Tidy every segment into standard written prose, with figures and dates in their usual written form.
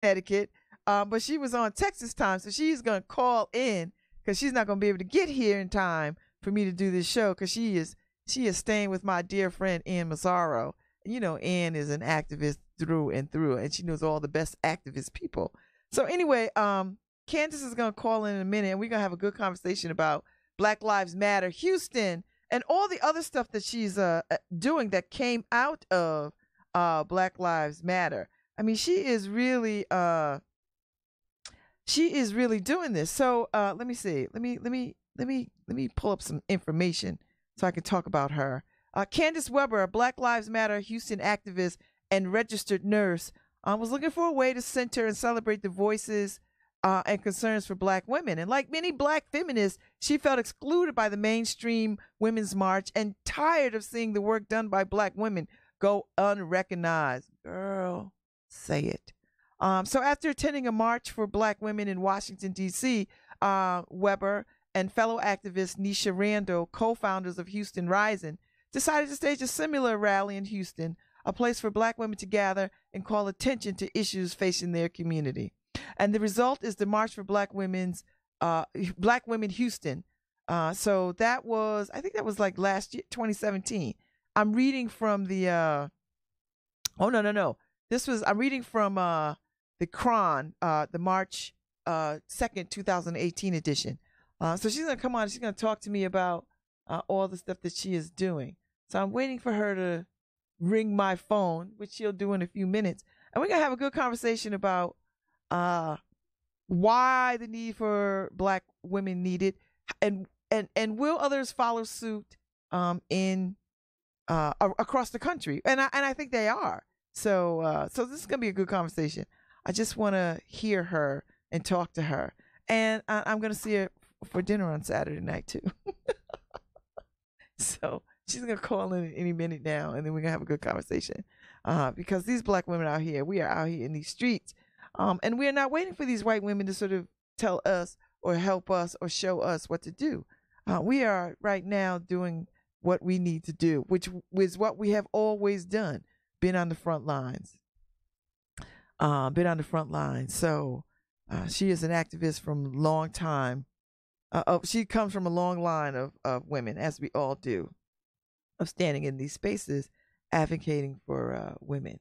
Connecticut, but she was on Texas time, so she's gonna call in because she's not gonna be able to get here in time for me to do this show because she is staying with my dear friend Ann Mazzaro. You know, Ann is an activist through and through, and she knows all the best activist people. So anyway, Candace is gonna call in a minute, and we're gonna have a good conversation about Black Lives Matter, Houston, and all the other stuff that she's doing that came out of Black Lives Matter. I mean, she is really doing this. So let me see. Let me pull up some information so I can talk about her. Candace Weber, a Black Lives Matter Houston activist and registered nurse, was looking for a way to center and celebrate the voices and concerns for Black women. And like many Black feminists, she felt excluded by the mainstream Women's March and tired of seeing the work done by Black women go unrecognized. Girl, say it. So after attending a march for Black women in Washington, D.C., Weber and fellow activist Nisha Randall, co-founders of Houston Rising, decided to stage a similar rally in Houston, a place for Black women to gather and call attention to issues facing their community. And the result is the March for Black Women Houston. So that was, I think that was like last year, 2017. I'm reading from the, I'm reading from the Cron, the March 2nd, 2018 edition. So she's going to come on, she's going to talk to me about all the stuff that she is doing. So I'm waiting for her to ring my phone, which she'll do in a few minutes. And we're going to have a good conversation about why the need for Black women needed, and will others follow suit in across the country? And I think they are. So this is gonna be a good conversation. I just want to hear her and talk to her, and I'm gonna see her for dinner on Saturday night too. So she's gonna call in any minute now, and then we're gonna have a good conversation because these Black women out here, we are out here in these streets. And we're not waiting for these white women to sort of tell us or help us or show us what to do. We are right now doing what we need to do, which is what we have always done, been on the front lines. So she is an activist from a long time. She comes from a long line of women, as we all do, of standing in these spaces, advocating for women.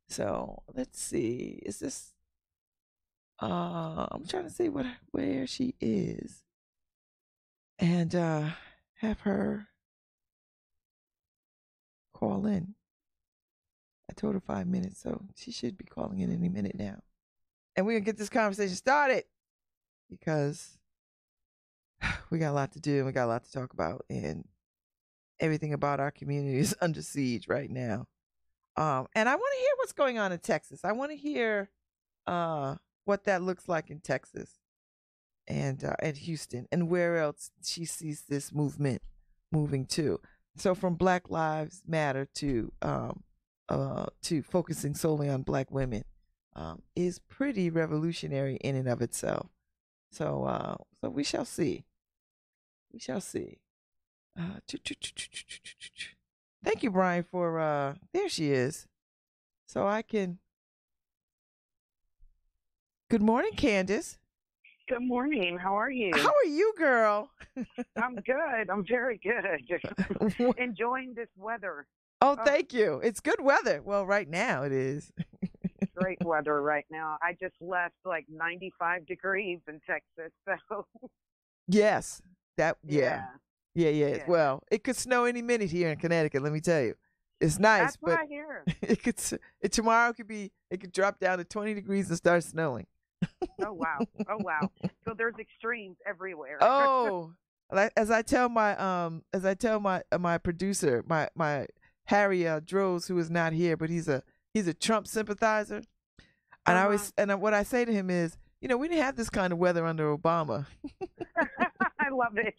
So let's see. Is this... I'm trying to see where she is, and have her call in. I told her 5 minutes, so she should be calling in any minute now. And we're gonna get this conversation started because we got a lot to do and we got a lot to talk about, and everything about our community is under siege right now. And I want to hear what's going on in Texas. I want to hear what that looks like in Texas and Houston, and where else she sees this movement moving to. So from Black Lives Matter to focusing solely on Black women is pretty revolutionary in and of itself. So we shall see. We shall see. Thank you, Brian, for there she is. So I can... Good morning, Candace. Good morning. How are you? How are you, girl? I'm good. I'm very good. Enjoying this weather. Oh, thank you. It's good weather. Well, right now it is. Great weather right now. I just left like 95 degrees in Texas. So yes, yeah. Well, it could snow any minute here in Connecticut. Let me tell you, it's nice. That's but what I hear. Tomorrow it could drop down to 20 degrees and start snowing. Oh wow. So there's extremes everywhere. Oh, as I tell my producer, my Harry Droz, who is not here, but he's a Trump sympathizer, and what I say to him is, we didn't have this kind of weather under Obama. I love it.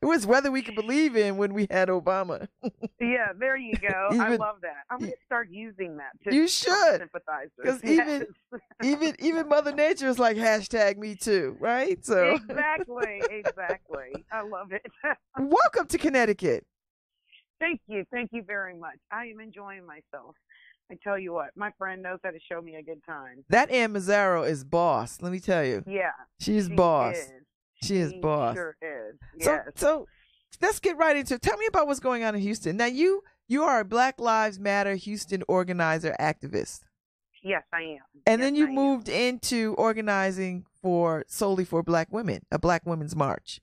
It was weather we could believe in when we had Obama. Yeah, there you go. I love that. I'm going to start using that too. You should. Because even Mother Nature is like #me too, right? So exactly. I love it. Welcome to Connecticut. Thank you very much. I am enjoying myself. I tell you what, my friend knows how to show me a good time. That Ann Mazzaro is boss. Let me tell you. Yeah, She's she boss. is. She is boss. Sure is. So, Yes. so let's get right into it. Tell me about what's going on in Houston. Now, you are a Black Lives Matter Houston organizer activist. Yes, I am. And yes, then you I moved into organizing solely for Black women, a Black Women's March.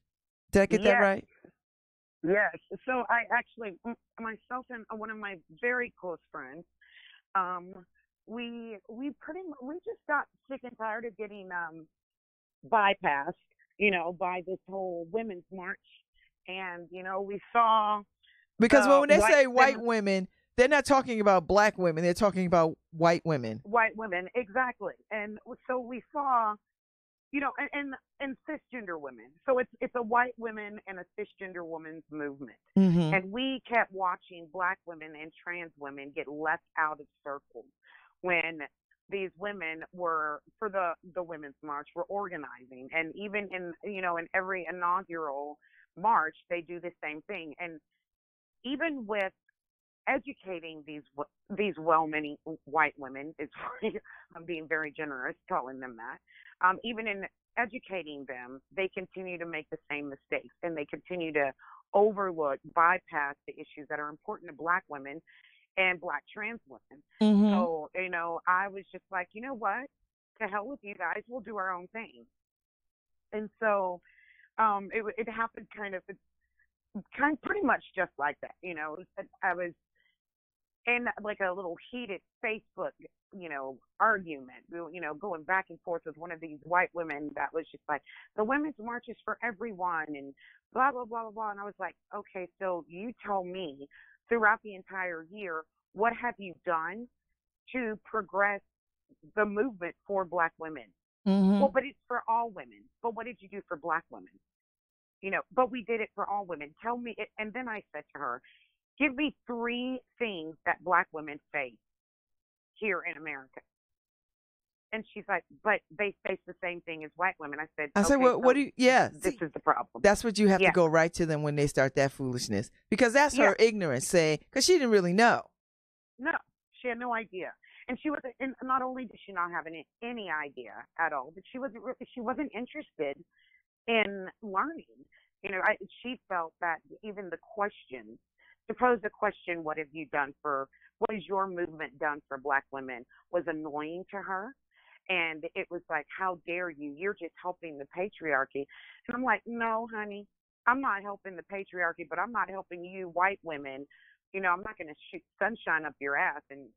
Did I get that right? Yes. So I actually, myself and one of my very close friends, we just got sick and tired of getting bypassed, by this whole women's march, and we saw because when they say white women, they're not talking about Black women; they're talking about white women. White women, exactly. And so we saw, and cisgender women. So it's a white women and a cisgender women's movement. Mm-hmm. And we kept watching Black women and trans women get left out of circles when these women were, for the Women's March, were organizing. And even in every inaugural march, they do the same thing. And even with educating these well-meaning white women, I'm being very generous calling them that. Even in educating them, they continue to make the same mistakes, and they continue to bypass the issues that are important to Black women and Black trans women. Mm-hmm. So, I was just like, you know what? To hell with you guys. We'll do our own thing. And so it happened kind of pretty much just like that. I was in like a little heated Facebook, argument, going back and forth with one of these white women that was just like, the Women's March is for everyone and blah, blah, blah, blah, blah. And I was like, okay, so you tell me throughout the entire year, what have you done to progress the movement for Black women? Mm-hmm. Well, but it's for all women. But what did you do for Black women? But we did it for all women. Tell me. And then I said to her, give me 3 things that Black women face here in America. And she's like, but they face the same thing as white women. I said, well, so what do you, this is the problem. That's what you have to go right to them when they start that foolishness. Because that's her ignorance because she didn't really know. No, she had no idea. And she wasn't, and not only did she not have any idea at all, but she wasn't interested in learning. She felt that even the questions, to pose the question, what has your movement done for Black women, was annoying to her. And it was like, how dare you? You're just helping the patriarchy. And I'm like, no, honey, I'm not helping the patriarchy, but I'm not helping you white women. I'm not going to shoot sunshine up your ass. And,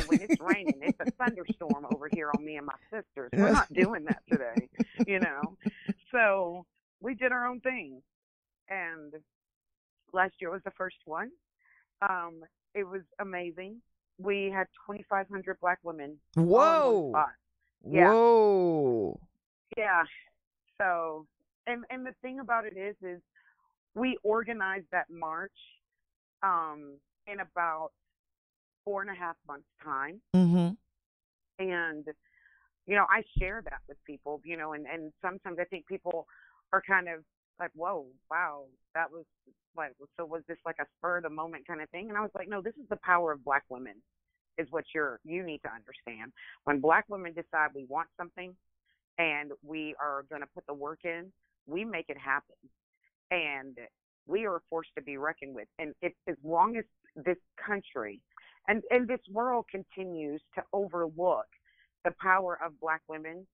when it's raining, it's a thunderstorm over here on me and my sisters. We're not doing that today, So we did our own thing. And last year was the first one. It was amazing. We had 2,500 Black women. Whoa. All in one spot. Yeah. Whoa. Yeah. So, and the thing about it is we organized that march in about 4.5 months' time. Mm-hmm. And, I share that with people, and sometimes I think people are kind of like, whoa, wow, that was like, so was this like a spur of the moment kind of thing? And I was like, no, this is the power of Black women is what you need to understand. When Black women decide we want something and we are going to put the work in, we make it happen. And we are a force to be reckoned with. And as long as this country and this world continues to overlook the power of Black women,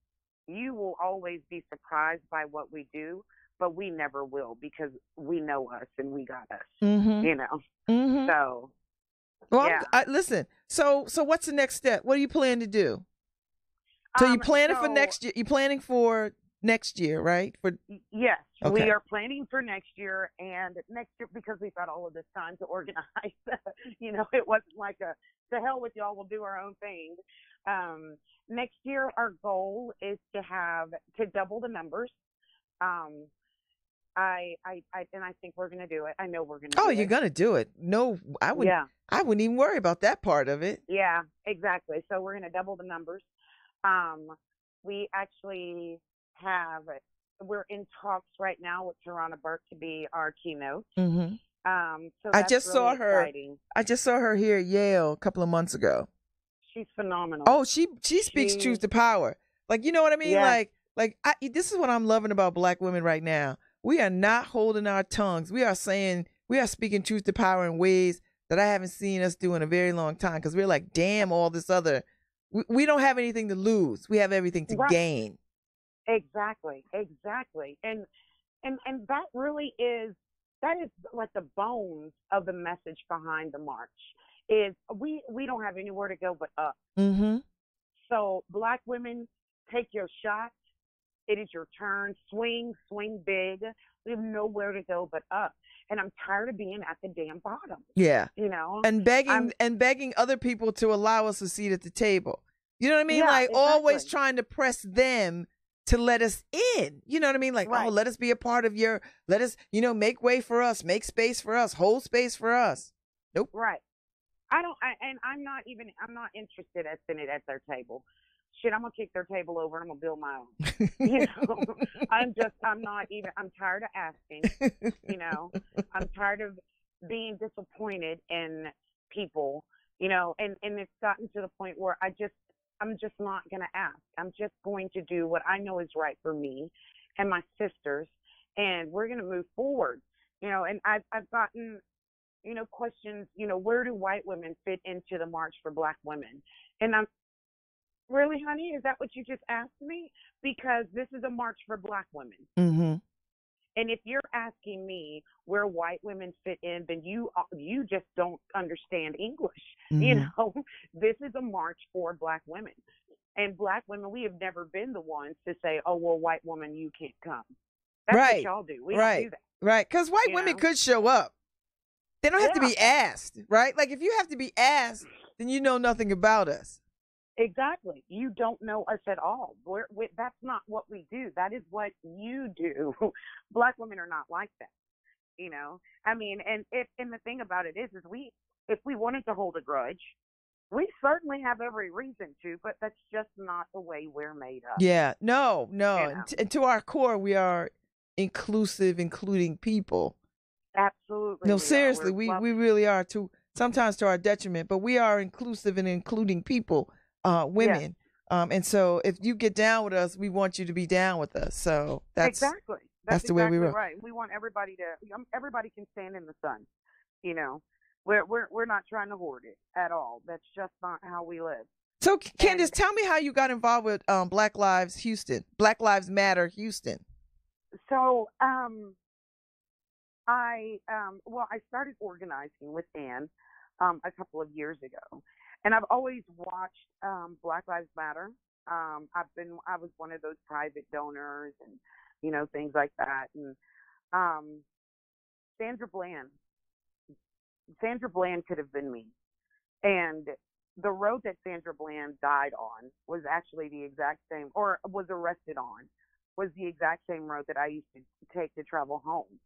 you will always be surprised by what we do, but we never will, because we know us and we got us, Mm-hmm. Mm-hmm. So, well, yeah. Listen, so what's the next step? What do you plan to do? So you planning for next year? You planning for next year, right? Yes, okay. We are planning for next year, and next year, because we've got all of this time to organize. It wasn't like to hell with y'all, we'll do our own thing. Next year, our goal is to double the numbers. I think we're gonna do it. I know we're gonna. Oh, you're gonna do it? No, I wouldn't. Yeah. I wouldn't even worry about that part of it. Yeah, exactly. So we're gonna double the numbers. We actually we're in talks right now with Tarana Burke to be our keynote. Mm-hmm. So I just really saw her. exciting. I just saw her here at Yale a couple of months ago. She's phenomenal. Oh, she speaks truth to power. Like, you know what I mean? Yeah. This is what I'm loving about Black women right now. We are not holding our tongues. We are speaking truth to power in ways that I haven't seen us do in a very long time, because we're like, damn, all this other. We don't have anything to lose. We have everything to Right. gain. Exactly. And that really is like the bones of the message behind the march. Is we don't have anywhere to go but up. Mm-hmm. So Black women, take your shot. It is your turn. Swing big. We have nowhere to go but up. And I'm tired of being at the damn bottom. Yeah. You know? And begging other people to allow us a seat at the table. You know what I mean? Yeah, like exactly. always trying to press them to let us in. You know what I mean? Like, right. Oh, let us be a part of let us, make way for us, make space for us, hold space for us. Nope. Right. I'm not interested in sitting at their table. Shit, I'm gonna kick their table over and I'm gonna build my own. I'm tired of asking. I'm tired of being disappointed in people. And it's gotten to the point where I'm just not gonna ask. I'm just going to do what I know is right for me and my sisters, and we're gonna move forward. And I've gotten questions, where do white women fit into the March for Black women? And I'm really, honey, is that what you just asked me? Because this is a march for Black women. Mm-hmm. And if you're asking me where white women fit in, then you just don't understand English. Mm-hmm. This is a march for Black women. And Black women, we have never been the ones to say, oh, well, white woman, you can't come. That's what y'all do. We don't do that. Right. Because white women could show up. They don't have to be asked, right? Like, if you have to be asked, then you know nothing about us. Exactly. You don't know us at all. That's not what we do. That is what you do. Black women are not like that. I mean, and the thing about it is if we wanted to hold a grudge, we certainly have every reason to, but that's just not the way we're made up. Yeah. No. And to our core, we are inclusive, including people. Absolutely. No, seriously, we really are, sometimes to our detriment, but we are inclusive and including people, women. Yes. And so if you get down with us, we want you to be down with us. So that's exactly the way we roll. Right. We want everybody can stand in the sun. We're not trying to hoard it at all. That's just not how we live. So Candace, tell me how you got involved with Black Lives Matter Houston. So I started organizing with Ann a couple of years ago, and I've always watched Black Lives Matter. I was one of those private donors and things like that. And Sandra Bland could have been me. And the road that Sandra Bland died on was actually the exact same, or was arrested on, was the exact same road that I used to take to travel home.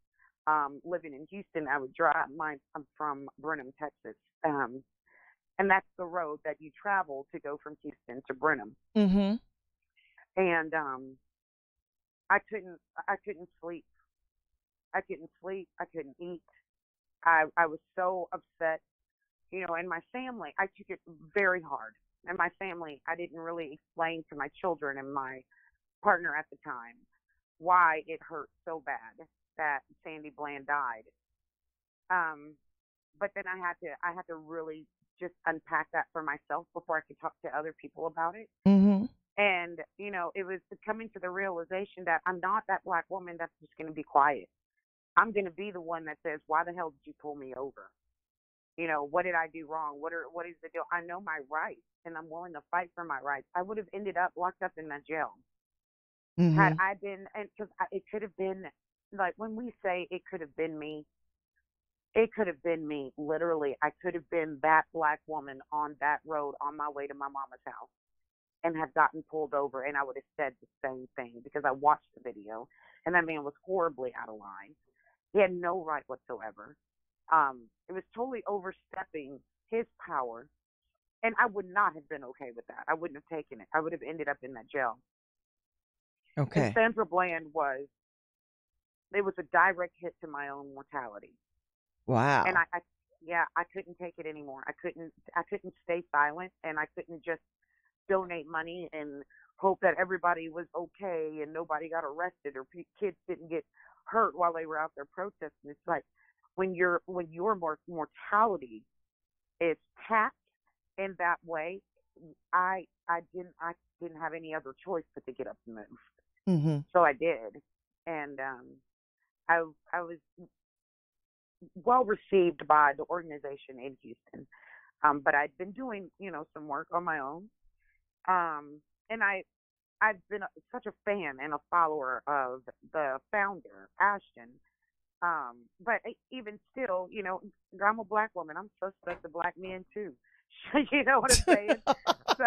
Living in Houston, I would drive. I'm from Brenham, Texas, and that's the road that you travel to go from Houston to Brenham. Mm-hmm. And I couldn't sleep. I couldn't eat. I was so upset, and my family, I took it very hard. And my family, I didn't really explain to my children and my partner at the time why it hurt so bad that Sandy Bland died. But then I had to really just unpack that for myself before I could talk to other people about it. Mm-hmm. And, it was coming to the realization that I'm not that Black woman that's just going to be quiet. I'm going to be the one that says, why the hell did you pull me over? What did I do wrong? What is the deal? I know my rights, and I'm willing to fight for my rights. I would have ended up locked up in that jail. Mm-hmm. Had I been, and because it could have been, like when we say it could have been me, it could have been me. Literally, I could have been that Black woman on that road on my way to my mama's house and have gotten pulled over, and I would have said the same thing because I watched the video, and that man was horribly out of line. He had no right whatsoever. It was totally overstepping his power, and I would not have been okay with that. I wouldn't have taken it. I would have ended up in that jail. Okay. And Sandra Bland it was a direct hit to my own mortality. Wow. And yeah, I couldn't take it anymore. I couldn't stay silent, and I couldn't just donate money and hope that everybody was okay and nobody got arrested or kids didn't get hurt while they were out there protesting. It's like when your mortality is taxed in that way, I didn't have any other choice but to get up and move. Mm-hmm. So I did, and I was well received by the organization in Houston. But I'd been doing, some work on my own. And I've been such a fan and a follower of the founder, Ashton. But even still, I'm a black woman. I'm suspect of black men too. You know what I'm saying? So,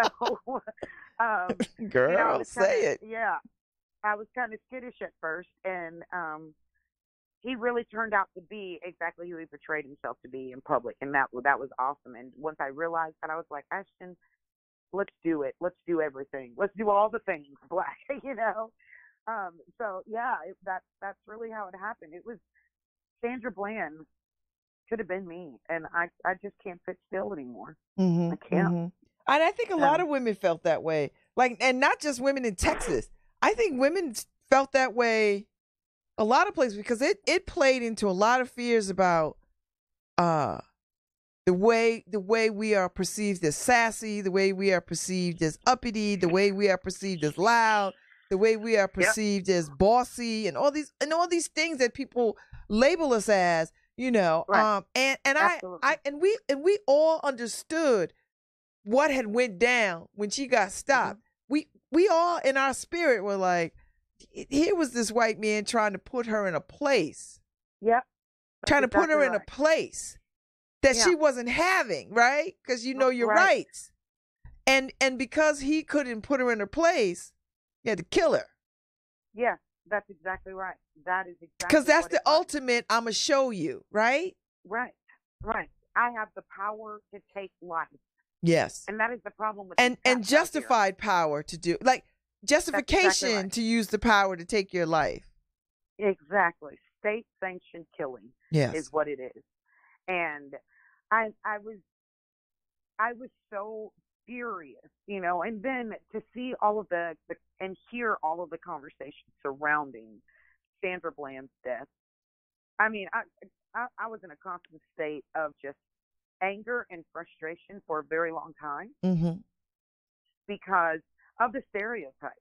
I Girl, was kind say of, it. yeah, I was kind of skittish at first, and he really turned out to be exactly who he portrayed himself to be in public, and that was awesome. And once I realized that, I was like, Ashton, let's do it. Let's do everything. Let's do all the things black, So yeah, that's really how it happened. It was Sandra Bland could have been me, and I just can't sit still anymore. Mm-hmm. I can't. Mm-hmm. And I think a lot of women felt that way. Like, and not just women in Texas. I think women felt that way a lot of places because it played into a lot of fears about the way we are perceived as sassy, the way we are perceived as uppity, the way we are perceived as loud, the way we are perceived as bossy, and all these things that people label us as, Right. and Absolutely. we all understood what had went down when she got stopped. Mm-hmm. We all in our spirit were like, here was this white man trying to put her in a place. Yep. Trying to put her in a place that she wasn't having, right? Because your rights. And because he couldn't put her in her place, he had to kill her. Yeah, that's exactly right. That is exactly because that's the ultimate. I'm gonna show you, right? Right. I have the power to take life. Yes. And that is the problem with and justified power to do, like justification exactly right. To use the power to take your life. Exactly. State sanctioned killing is what it is. And I was so furious, and then to see all of and hear all of the conversations surrounding Sandra Bland's death. I mean, I was in a constant state of just anger and frustration for a very long time because of the stereotypes.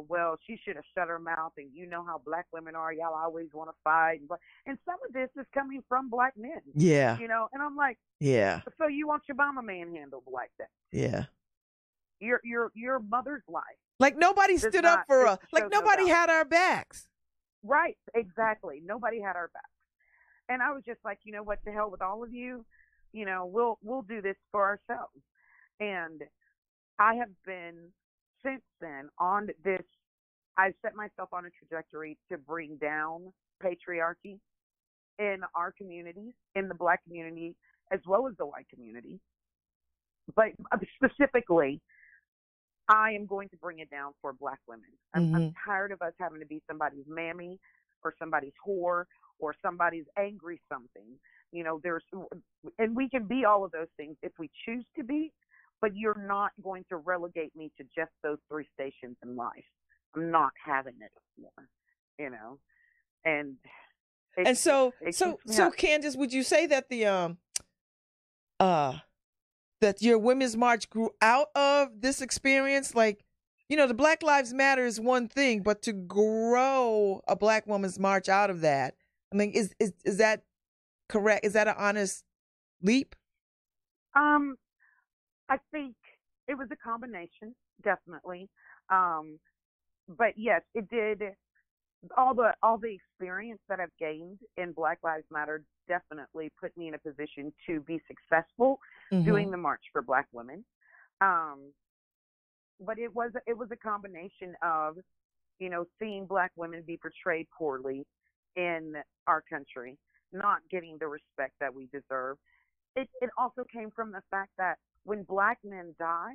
Well, she should have shut her mouth, and how black women are. Y'all always want to fight. And some of this is coming from black men. Yeah. And I'm like, yeah. So you want your mama manhandled like that? Yeah. Your mother's life. Like nobody stood up for us. Like nobody had our backs. Right. Exactly. Nobody had our backs. And I was just like, what the hell with all of you? We'll do this for ourselves. And I have been since then on this. I've set myself on a trajectory to bring down patriarchy in our communities, in the black community, as well as the white community. But specifically, I am going to bring it down for black women. I'm tired of us having to be somebody's mammy or somebody's whore or somebody's angry something. And we can be all of those things if we choose to be, but you're not going to relegate me to just those three stations in life. I'm not having it anymore, And so Candace, would you say that that your Women's March grew out of this experience? Like, the Black Lives Matter is one thing, but to grow a Black Women's March out of that, I mean, is that correct? Is that an honest leap? I think it was a combination, definitely. But yes, it did. All the experience that I've gained in Black Lives Matter definitely put me in a position to be successful doing the March for Black Women. But it was a combination of, seeing Black women be portrayed poorly in our country, not getting the respect that we deserve. It also came from the fact that when Black men die,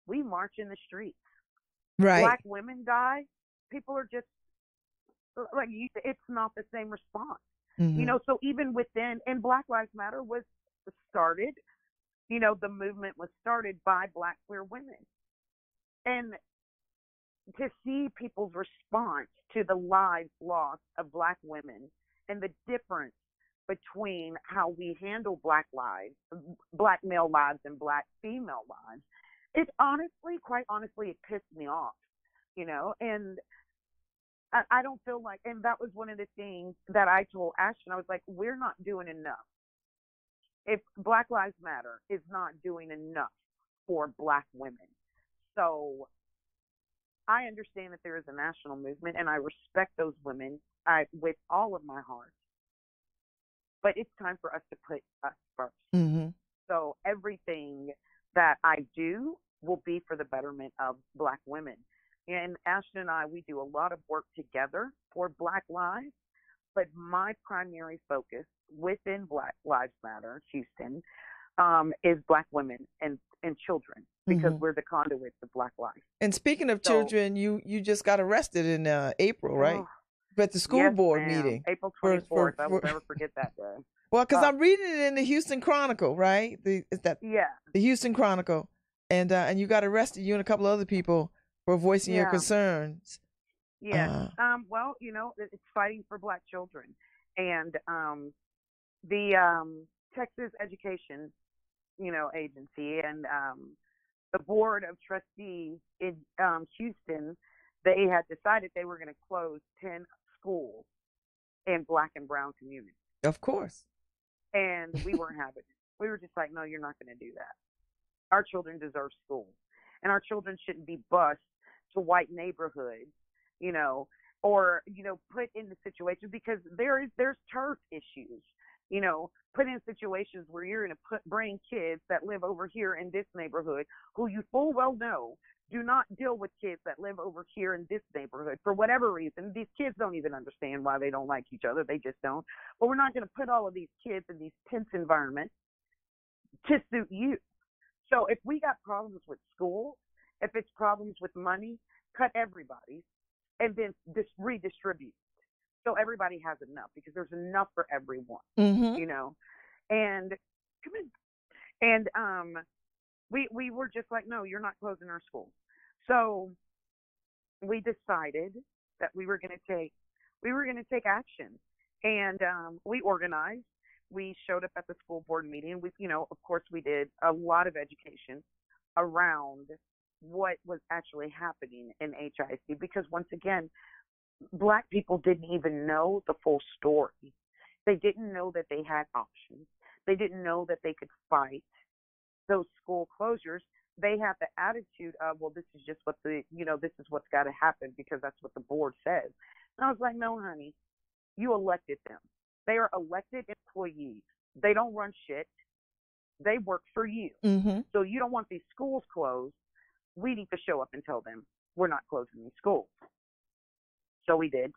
we march in the streets. Right. Black women die, people are just like, it's not the same response. Mm-hmm. So even within, and Black Lives Matter was started, the movement was started by Black queer women. And to see people's response to the lives lost of Black women and the difference between how we handle Black lives, Black male lives, and Black female lives, it honestly, quite honestly, it pissed me off, and I don't feel like, and that was one of the things that I told Ashton. I was like, we're not doing enough. If Black Lives Matter is not doing enough for Black women. So I understand that there is a national movement, and I respect those women with all of my heart. But it's time for us to put us 1st. Mm-hmm. So everything that I do will be for the betterment of Black women. And Ashton and I, we do a lot of work together for Black lives, but my primary focus within Black Lives Matter Houston is Black women and children, because we're the conduits of Black life. And speaking of children, you just got arrested in April, right? At the school board meeting. April 24th. I will never forget that day. Well, because I'm reading it in the Houston Chronicle, right? The Houston Chronicle, and you got arrested, you and a couple of other people, for voicing your concerns. Yeah. Well, it's fighting for Black children, and the Texas Education, agency, and the board of trustees in Houston, they had decided they were going to close 10 schools in Black and brown communities. Of course. And we weren't having it. We were just like, no, you're not going to do that. Our children deserve school. And our children shouldn't be bused to white neighborhoods, or, put in the situation, because there's turf issues, put in situations where you're going to bring kids that live over here in this neighborhood, who you full well know do not deal with kids that live over here in this neighborhood for whatever reason. These kids don't even understand why they don't like each other. They just don't. But we're not going to put all of these kids in these tense environments to suit you. So if we got problems with school, if it's problems with money, cut everybody and then redistribute. So everybody has enough, because there's enough for everyone, mm-hmm. And come in. And we were just like, no, you're not closing our school. So we decided that we were going to take action, and we organized. We showed up at the school board meeting. We, of course, we did a lot of education around what was actually happening in HISD, because once again, Black people didn't even know the full story. They didn't know that they had options. They didn't know that they could fight those school closures. They have the attitude of, well, this is just what this is what's got to happen because that's what the board says. And I was like, no, honey, you elected them. They are elected employees. They don't run shit. They work for you. Mm-hmm. So you don't want these schools closed. We need to show up and tell them we're not closing these schools. So we did.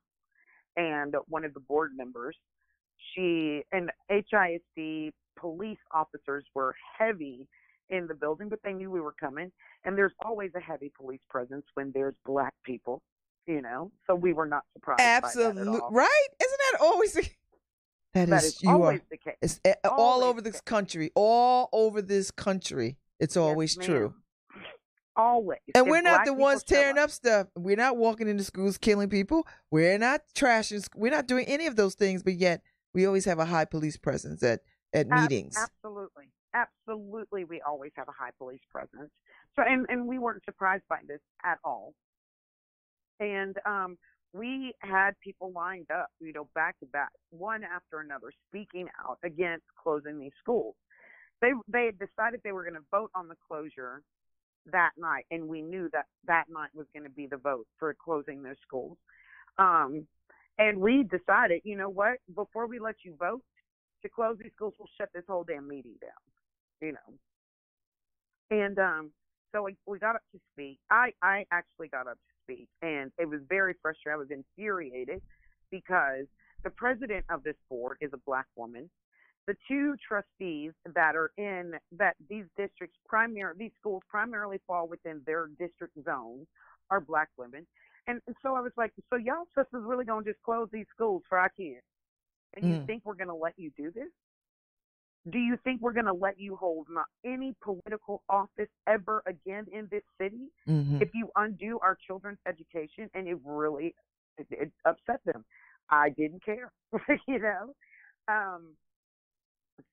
And one of the board members, and HISD police officers were heavy in the building, but they knew we were coming. And there's always a heavy police presence when there's Black people, so we were not surprised. Absolutely. By that at all. Right? Isn't that always the That is always the case. It's all over this country. All over this country. It's always true. Always. And we're not the ones tearing up stuff. We're not walking into schools killing people. We're not trashing. We're not doing any of those things, but yet we always have a high police presence at meetings. Absolutely. Absolutely. We always have a high police presence. So, and we weren't surprised by this at all. And we had people lined up, back to back, one after another, speaking out against closing these schools. They had decided they were going to vote on the closure that night, and we knew that night was going to be the vote for closing those schools. And we decided, you know what, before we let you vote to close these schools, we'll shut this whole damn meeting down, And so we got up to speak. I actually got up to speak, and it was very frustrating. I was infuriated because the president of this board is a Black woman. The two trustees that are in these districts, these schools primarily fall within their district zones, are Black women. And so I was like, so y'all sisters really going to just close these schools for our kids? And you think we're going to let you do this? Do you think we're going to let you hold not any political office ever again in this city if you undo our children's education? And it really it upset them. I didn't care, you know.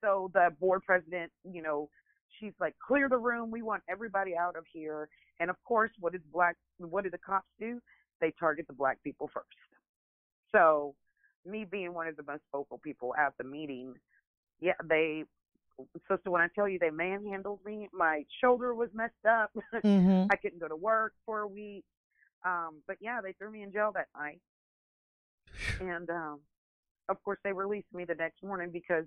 So the board president, you know, she's like, clear the room. We want everybody out of here. And of course, what do the cops do? They target the black people first. So me being one of the most vocal people at the meeting, yeah, so when I tell you they manhandled me, my shoulder was messed up. I couldn't go to work for a week. But yeah, they threw me in jail that night. And of course, they released me the next morning because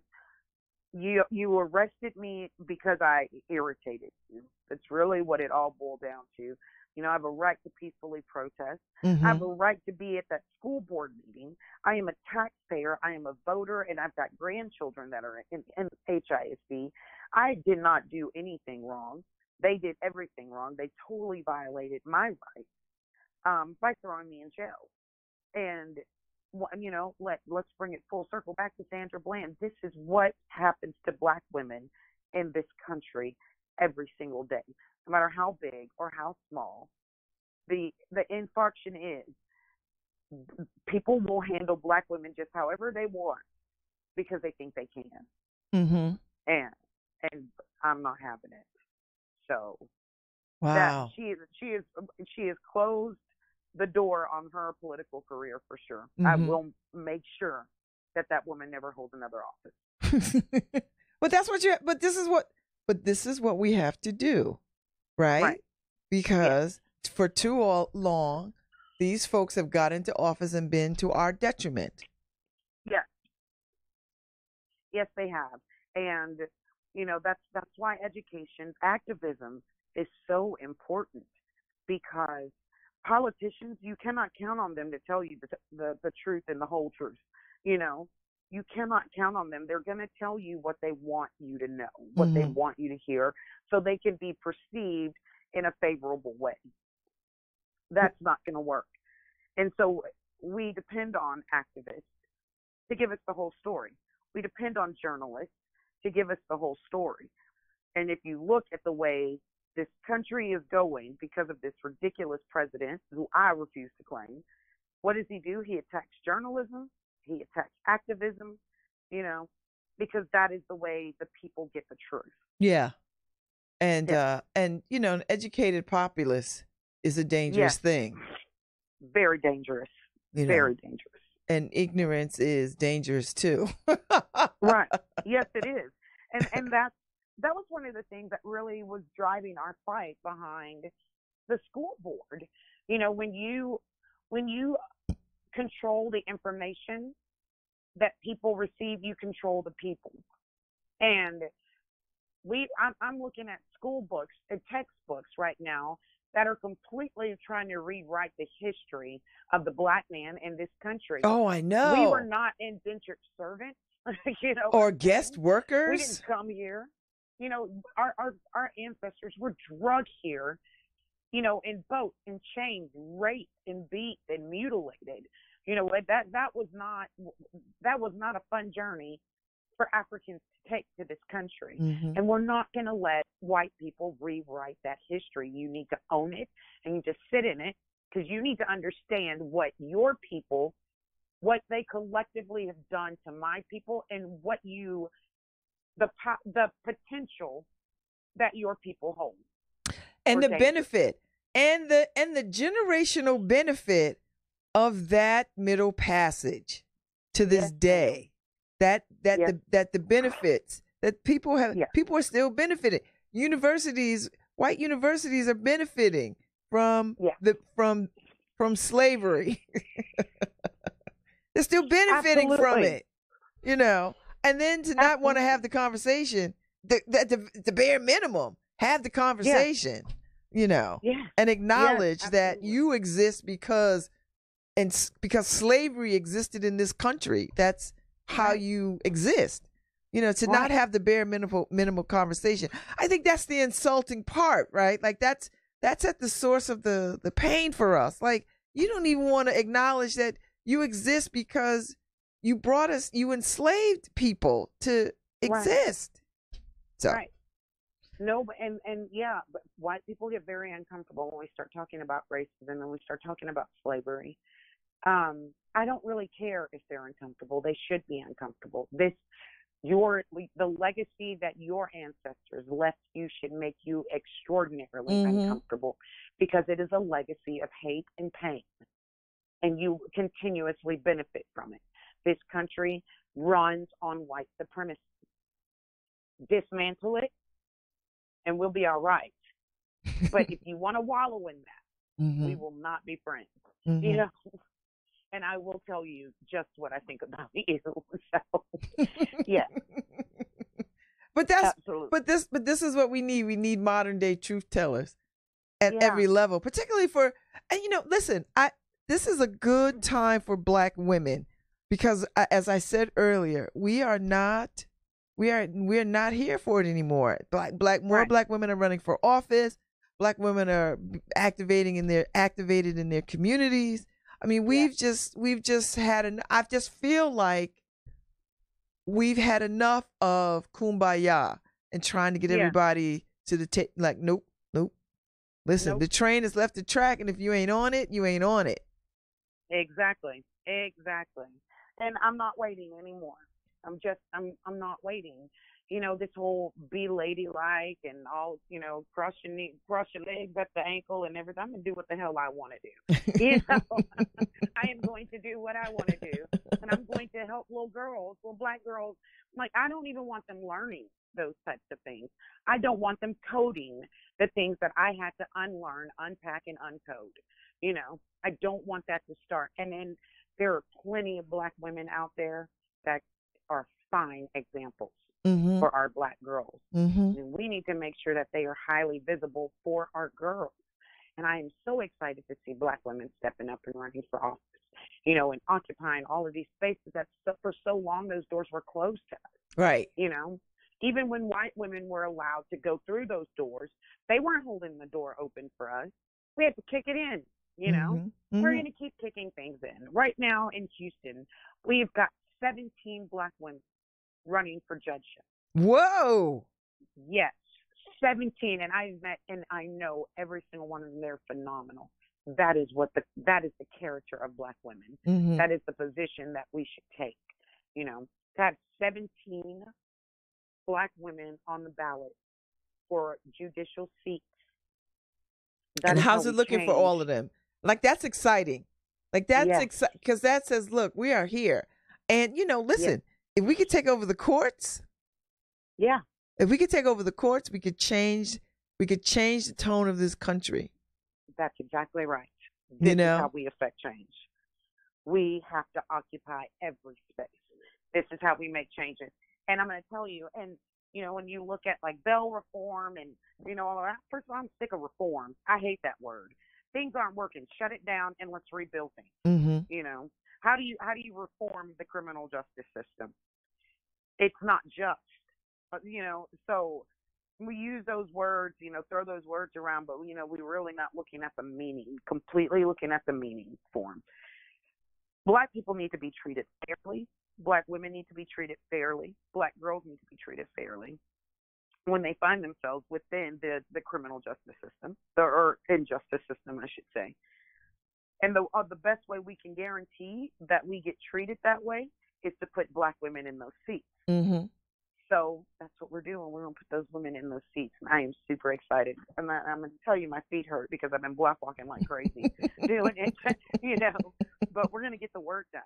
you arrested me because I irritated you. That's really what it all boiled down to. You know, I have a right to peacefully protest. I have a right to be at that school board meeting. I am a taxpayer. I am a voter, and I've got grandchildren that are in HISD. I did not do anything wrong. They did everything wrong. They totally violated my rights by throwing me in jail. And, you know, let's bring it full circle back to Sandra Bland. This is what happens to black women in this country every single day. No matter how big or how small, the infraction is, people will handle black women just however they want because they think they can. And I'm not having it. So wow, that she has closed the door on her political career for sure. I will make sure that woman never holds another office. But that's what this is what we have to do. Right? Because for too long, these folks have got into office and been to our detriment. Yes, they have. And, you know, that's why education, activism is so important, because politicians, you cannot count on them to tell you the truth and the whole truth. You know, you cannot count on them. They're going to tell you what they want you to know, what they want you to hear, so they can be perceived in a favorable way. That's not going to work. And so we depend on activists to give us the whole story. We depend on journalists to give us the whole story. And if you look at the way this country is going because of this ridiculous president, who I refuse to claim, what does he do? He attacks journalism. He attacks activism, you know, because that is the way the people get the truth. Yeah. And, you know, an educated populace is a dangerous thing. Very dangerous. You know? Very dangerous. And ignorance is dangerous too. Right. Yes, it is. And that was one of the things that really was driving our fight behind the school board. You know, when you control the information that people receive, you control the people. And I'm looking at school books and textbooks right now that are completely trying to rewrite the history of the black man in this country. Oh, I know. We were not indentured servants, you know, or guest workers. We didn't come here. You know, our ancestors were drugged here, you know, in boats and chains, raped and beat and mutilated. You know, that was not a fun journey for Africans to take to this country. And we're not going to let white people rewrite that history. You need to own it, and you just sit in it, because you need to understand what your people, what they collectively have done to my people, and what the potential that your people hold, and the benefit, and the generational benefit of that Middle Passage to this day. That the benefits that people have, people are still benefiting. Universities, white universities, are benefiting from from slavery. They're still benefiting from it, you know. And then to not want to have the conversation, the bare minimum, have the conversation, you know, and acknowledge that you exist because slavery existed in this country. That's how you exist, you know, to not have the bare minimal conversation. I think that's the insulting part, right? Like that's at the source of the pain for us. Like, you don't even want to acknowledge that you exist because you brought us, you enslaved people to exist. So. Right. No, and yeah, but white people get very uncomfortable when we start talking about racism and we start talking about slavery. I don't really care if they're uncomfortable. They should be uncomfortable. The legacy that your ancestors left you should make you extraordinarily uncomfortable, because it is a legacy of hate and pain, and you continuously benefit from it. This country runs on white supremacy. Dismantle it, and we'll be all right. But if you want to wallow in that, we will not be friends. You know, and I will tell you just what I think about you. So, yeah. But that's absolutely. But this is what we need. We need modern day truth tellers at every level, particularly for. And listen, this is a good time for Black women, because as I said earlier, we are not here for it anymore. Black women are running for office. Black women are activated in their communities. I mean, we've just had I just feel like we've had enough of kumbaya and trying to get everybody to the like, nope. Listen, the train has left the track, and if you ain't on it, you ain't on it. Exactly. And I'm not waiting anymore. I'm not waiting. This whole be ladylike and all, cross your legs at the ankle and everything. I'm going to do what the hell I want to do. I am going to do what I want to do. And I'm going to help little Black girls. Like, I don't even want them learning those types of things. I don't want them coding the things that I had to unlearn, unpack, and uncode. I don't want that to start. And then there are plenty of Black women out there that are fine examples for our Black girls. And we need to make sure that they are highly visible for our girls. And I am so excited to see Black women stepping up and running for office, and occupying all of these spaces that for so long those doors were closed to us. Right. Even when white women were allowed to go through those doors, they weren't holding the door open for us. We had to kick it in. We're going to keep kicking things in. Right now in Houston, we've got 17 Black women running for judgeship. Whoa. Yes, 17. And I've met and I know every single one of them. They're phenomenal. That is the character of Black women. That is the position that we should take. To have 17 Black women on the ballot for judicial seats. And how's it looking for all of them? Like, that's exciting. Like, that's exciting, because that says, look, we are here. And, listen, if we could take over the courts. Yeah. If we could take over the courts, we could change the tone of this country. That's exactly right. This is how we affect change. We have to occupy every space. This is how we make changes. And I'm going to tell you, and, when you look at like bail reform and, all of that, first of all, I'm sick of reform. I hate that word. Things aren't working. Shut it down and let's rebuild things. How do you reform the criminal justice system? It's not just, so we use those words, throw those words around, but we're really not looking at the meaning, completely looking at the meaning form. Black people need to be treated fairly. Black women need to be treated fairly. Black girls need to be treated fairly when they find themselves within the criminal justice system, or injustice system, I should say. And the best way we can guarantee that we get treated that way is to put Black women in those seats. So that's what we're doing. We're going to put those women in those seats. And I am super excited. And I'm going to tell you, my feet hurt because I've been block walking like crazy doing it, but we're going to get the work done.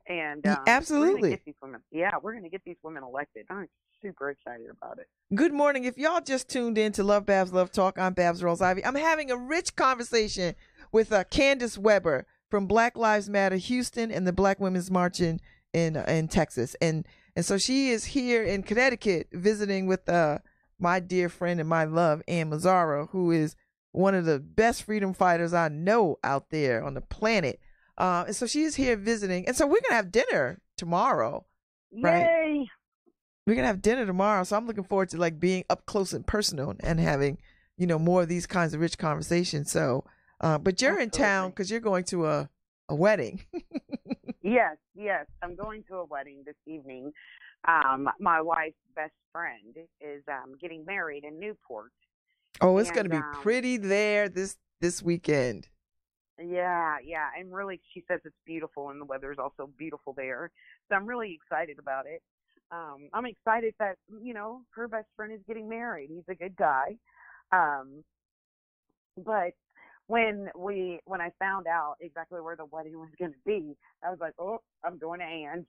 And absolutely, we're going to get these women elected. I'm super excited about it. Good morning. If y'all just tuned in to Love Babs Love Talk, I'm Babs Rolls Ivy. I'm having a rich conversation with Candace Weber from Black Lives Matter Houston and the Black Women's March in Texas, and so she is here in Connecticut visiting with my dear friend and my love, Ann Mazzaro, who is one of the best freedom fighters I know out there on the planet. And so she is here visiting. And so we're going to have dinner tomorrow. Right? Yay! We're going to have dinner tomorrow. So I'm looking forward to like being up close and personal and having, more of these kinds of rich conversations. So, but you're in town because you're going to a wedding. Yes, yes. I'm going to a wedding this evening. My wife's best friend is getting married in Newport, Oh, it's going to and be pretty there this weekend. yeah, yeah. And really, she says it's beautiful, and the weather is also beautiful there. So I'm really excited about it. I'm excited that her best friend is getting married. He's a good guy. Um, but when I found out exactly where the wedding was going to be, I was like, oh, I'm going to Anne's.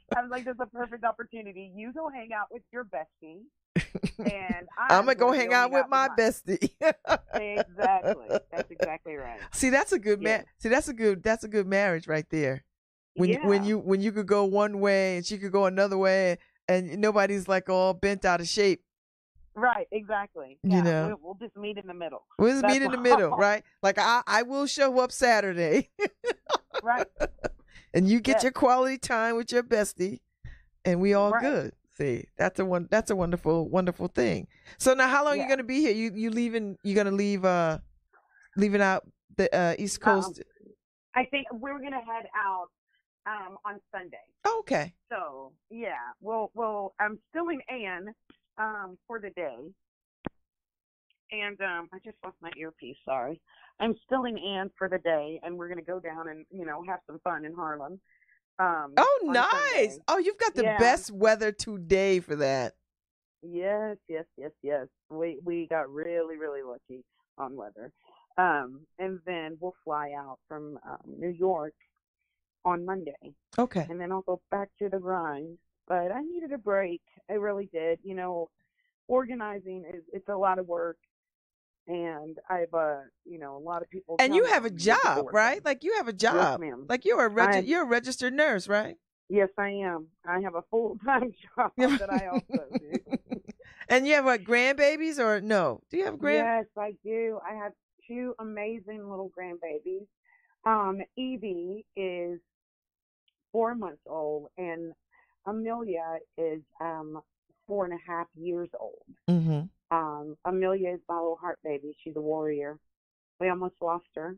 So I was like, this is a perfect opportunity. You go hang out with your bestie, and I'm gonna I'm go going to hang go out hang with out with my mine. bestie. Exactly. That's exactly right. See, that's a good Yeah. man. See, that's a good marriage right there. When you when Yeah. you when you could go one way and she could go another way, and nobody's like all bent out of shape. Right. Exactly. You Yeah. know, We'll just meet in the middle. we'll just That's meet in the middle, all. right? Like I will show up Saturday, Right. and you get Yes. your quality time with your bestie, and we all Right. good. See, that's a wonderful thing. So now, how long are you Yeah. gonna be here? You leaving? You gonna leaving out the East Um. Coast? I think we're gonna head out on Sunday. Oh, okay. So yeah. Well. I'm still in Anne for the day, and I just lost my earpiece. Sorry. I'm still in Anne for the day, and we're gonna go down and have some fun in Harlem Oh, on nice. Sunday. Oh, you've got the Yeah. best weather today for that. Yes, yes, yes, yes. We got really, really lucky on weather. And then we'll fly out from New York on Monday, Okay. and then I'll go back to the grind. But I needed a break. I really did. Organizing is it's a lot of work, and I've a lot of people And you counted have a on me to get the job, work right? done. Like you have a Yes, job. ma'am. Like I you're a registered nurse, right? Yes, I am. I have a full-time job Yeah. that I also do. And you have what, grandbabies or no? Do you have Yes, I do. I have two amazing little grandbabies. Evie is 4 months old, and Amelia is 4.5 years old. Mm-hmm. Amelia is my little heart baby. She's a warrior. We almost lost her.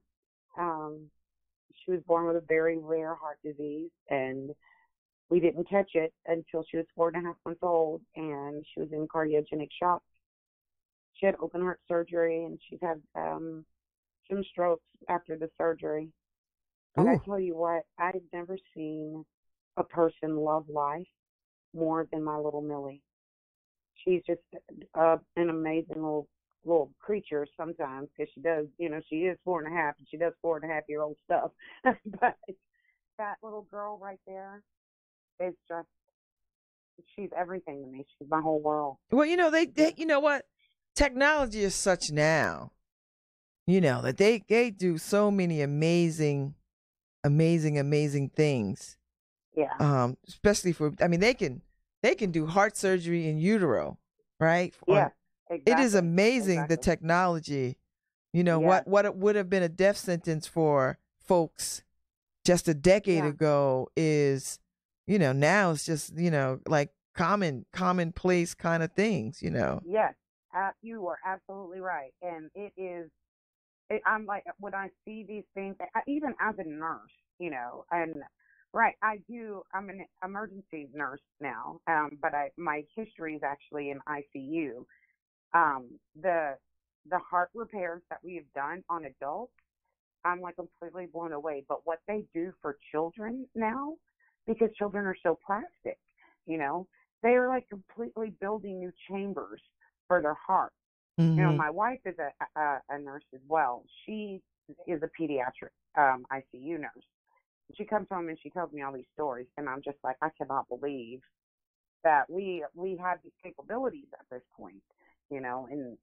Um, she was born with a very rare heart disease, and we didn't catch it until she was 4.5 months old, and she was in cardiogenic shock. She had open heart surgery, and she's had some strokes after the surgery. But I Ooh. tell you what, I've never seen a person love life more than my little Millie. She's just an amazing little creature sometimes, because she does, she is 4.5 and she does 4.5-year-old stuff. But that little girl right there is just, she's everything to me. She's my whole world. Well, they you know what? Technology is such now, that they do so many amazing things. Yeah. Especially for, I mean, they can do heart surgery in utero, right? Yeah. It is Exactly. amazing, the Exactly. technology. Yes. What it would have been a death sentence for folks just a decade Yeah. ago is, now it's just, like commonplace kind of things. Yes. You are absolutely right. And it is, I'm like, when I see these things, even as a nurse, and right, I'm an emergency nurse now, but my history is actually in ICU. Um, the, the heart repairs that we have done on adults, I'm like completely blown away. But what they do for children now, because children are so plastic, you know, they are like completely building new chambers for their heart. Mm-hmm. My wife is a nurse as well. She is a pediatric ICU nurse. She comes home and she tells me all these stories, and I'm just like, I cannot believe that we have these capabilities at this point, and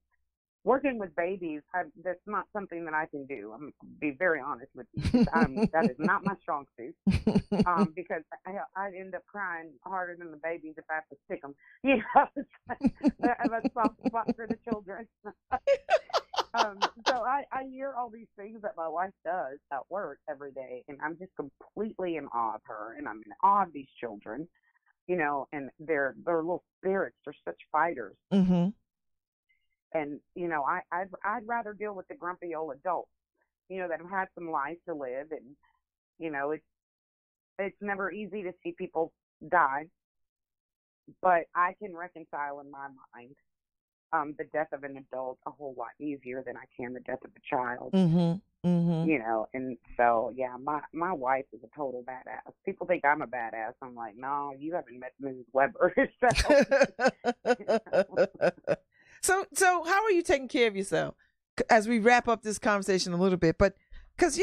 working with babies, that's not something that I can do. I'm be very honest with you. That is not my strong suit. Because I end up crying harder than the babies if I have to stick them. I have a soft spot for the children. So I hear all these things that my wife does at work every day, and I'm just completely in awe of her, and I'm in awe of these children, and their little spirits. They're such fighters. Mm-hmm. And I'd rather deal with the grumpy old adults that have had some life to live, and it's never easy to see people die, but I can reconcile in my mind the death of an adult a whole lot easier than I can the death of a child. And so yeah, my wife is a total badass. People think I'm a badass. I'm like, no, you haven't met Mrs. Weber. So how are you taking care of yourself as we wrap up this conversation a little bit? But because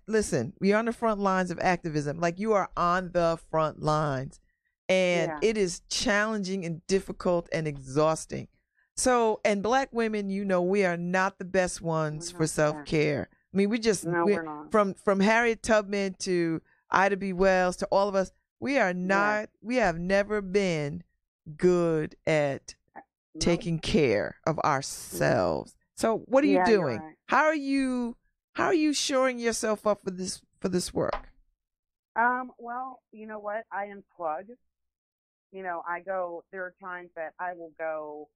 listen, we're on the front lines of activism. Like, you are on the front lines, and it is challenging and difficult and exhausting. So, and Black women, we are not the best ones for self-care. I mean, we're not. From Harriet Tubman to Ida B. Wells to all of us, we are not. We have never been good at taking care of ourselves. So, what are you doing? Right. How are you shoring yourself up for this work? Well, you know what? I unplug. I go. There are times that I will go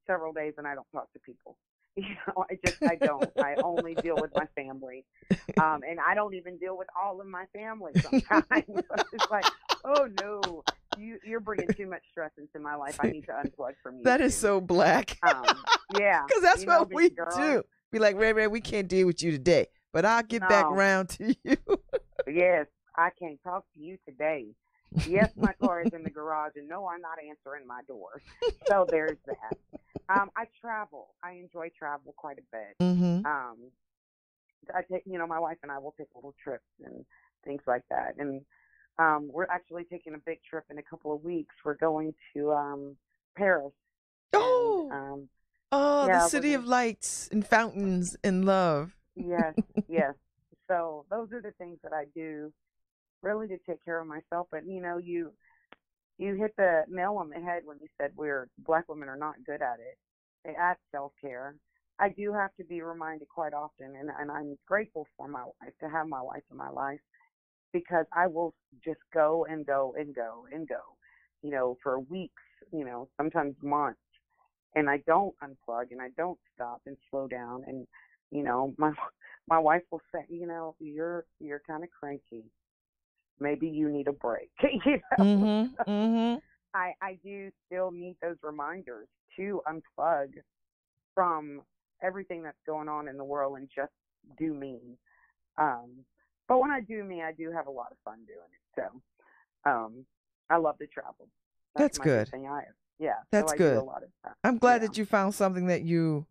several days and I don't talk to people. I don't. I only deal with my family, and I don't even deal with all of my family sometimes. It's like, oh no, you're bringing too much stress into my life. I need to unplug from you. That is so Black. Yeah, because that's what we do. Be like, Ray, we can't deal with you today, but I'll get back around to you. Yes, I can't talk to you today. Yes, my car is in the garage, and no, I'm not answering my door. So there's that. I travel. I enjoy travel quite a bit. Mm-hmm. I take, my wife and I will take little trips and things like that. And we're actually taking a big trip in a couple of weeks. We're going to Paris. Oh, and, the city of lights and fountains and love. Yes, yes. So those are the things that I do, really, to take care of myself. But you hit the nail on the head when you said Black women are not good at it, at self-care. I do have to be reminded quite often, and I'm grateful for my wife, to have my wife in my life, because I will just go and go and go and go, for weeks, sometimes months, and I don't unplug and I don't stop and slow down. And my wife will say, you're kind of cranky. Maybe you need a break. I do still need those reminders to unplug from everything that's going on in the world and just do me. But when I do me, I do have a lot of fun doing it. So I love to travel. That's good. That's good. Do a lot of stuff. I'm glad that you found something that you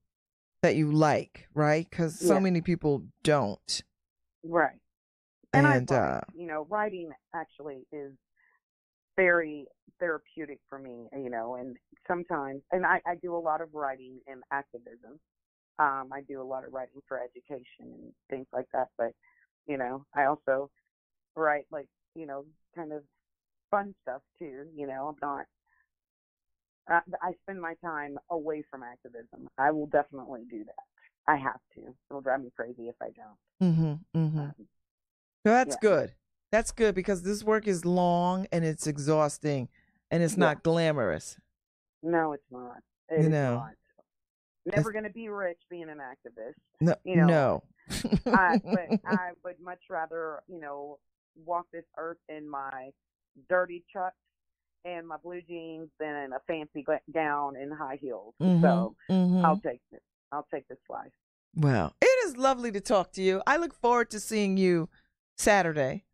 like, right? Because so many people don't. Right. And writing actually is very therapeutic for me, and sometimes, and I do a lot of writing in activism. I do a lot of writing for education and things like that, but, I also write, like, kind of fun stuff too. I'm not, I spend my time away from activism. I will definitely do that. I have to. It'll drive me crazy if I don't. So that's good. That's good, because this work is long and it's exhausting and it's not glamorous. No, it's not. It's not. Never going to be rich being an activist. No. No. But I would much rather, walk this earth in my dirty chucks and my blue jeans than in a fancy gown and high heels. So I'll take this. I'll take this life. Well, it is lovely to talk to you. I look forward to seeing you Saturday.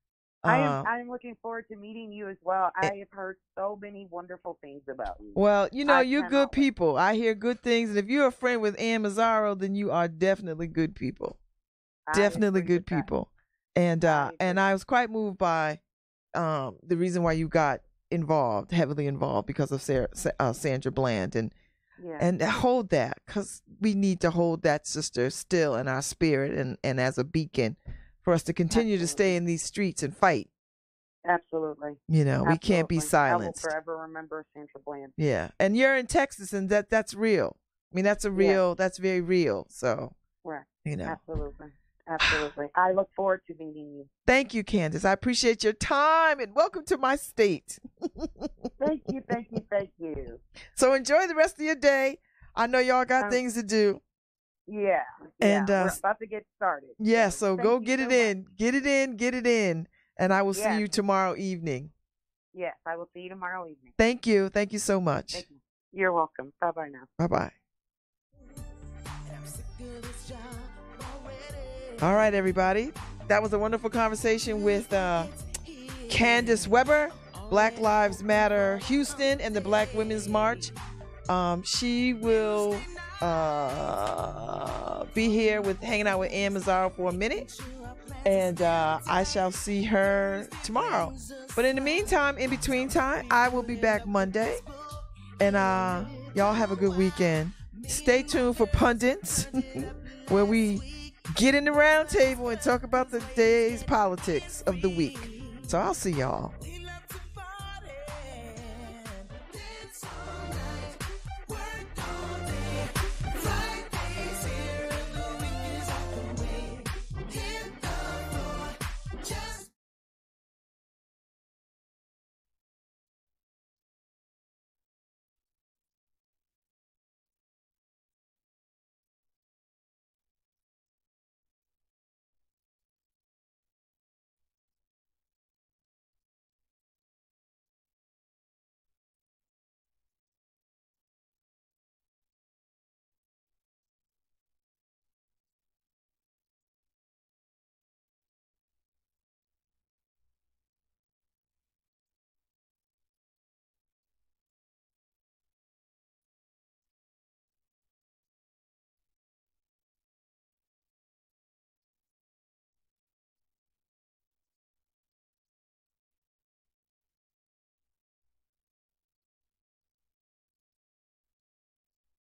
I'm looking forward to meeting you as well. I have heard so many wonderful things about you. Well, you're good people. I hear good things. And if you're a friend with Ann Mazzaro, then you are definitely good people. Definitely good people. And I was quite moved by the reason why you got heavily involved, because of Sandra Bland. And hold that, because we need to hold that sister still in our spirit and as a beacon for us to continue to stay in these streets and fight. Absolutely. We can't be silenced. I will forever remember Sandra Bland. Yeah. And you're in Texas, and that's real. I mean, that's that's very real. So, right. Absolutely. Absolutely. I look forward to meeting you. Thank you, Candace. I appreciate your time, and welcome to my state. Thank you. Thank you. Thank you. So enjoy the rest of your day. I know y'all got things to do. Yeah, And we're about to get started. yeah, So so thank go you get so it much. in. Get it in, get it in. And I will see Yes, you tomorrow evening. yes, I will see you tomorrow evening. Thank you. Thank you so much. Thank you. You're welcome. Bye bye now. Bye-bye. All right, everybody. That was a wonderful conversation with Candace Weber, Black Lives Matter Houston, and the Black Women's March. She will be here with hanging out with Ann Mazzaro for a minute, and I shall see her tomorrow. But in the meantime, in between time, I will be back Monday, and y'all have a good weekend. Stay tuned for Pundits, where we get in the round table and talk about the day's politics of the week. So I'll see y'all.